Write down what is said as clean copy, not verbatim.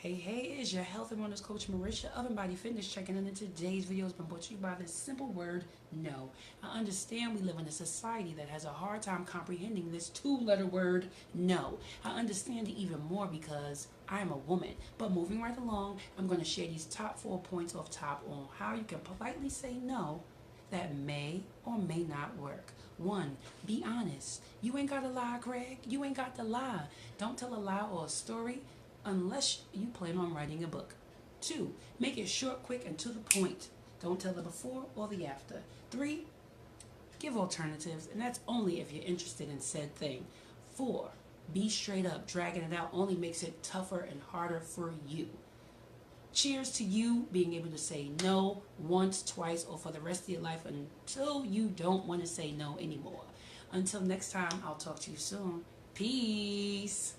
Hey, it's your health and wellness coach Marisha of Embody Fitness checking in, and today's video has been brought to you by this simple word, no. I understand we live in a society that has a hard time comprehending this two-letter word, no. I understand it even more because I am a woman. But moving right along, I'm going to share these top 4 points off top on how you can politely say no that may or may not work. 1. Be honest. You ain't got to lie, Craig. You ain't got to lie. Don't tell a lie or a story unless you plan on writing a book. 2. Make it short, quick, and to the point. Don't tell the before or the after. 3. Give alternatives, and that's only if you're interested in said thing. 4. Be straight up. Dragging it out only makes it tougher and harder for you. Cheers to you being able to say no once, twice, or for the rest of your life until you don't want to say no anymore. Until next time, I'll talk to you soon. Peace.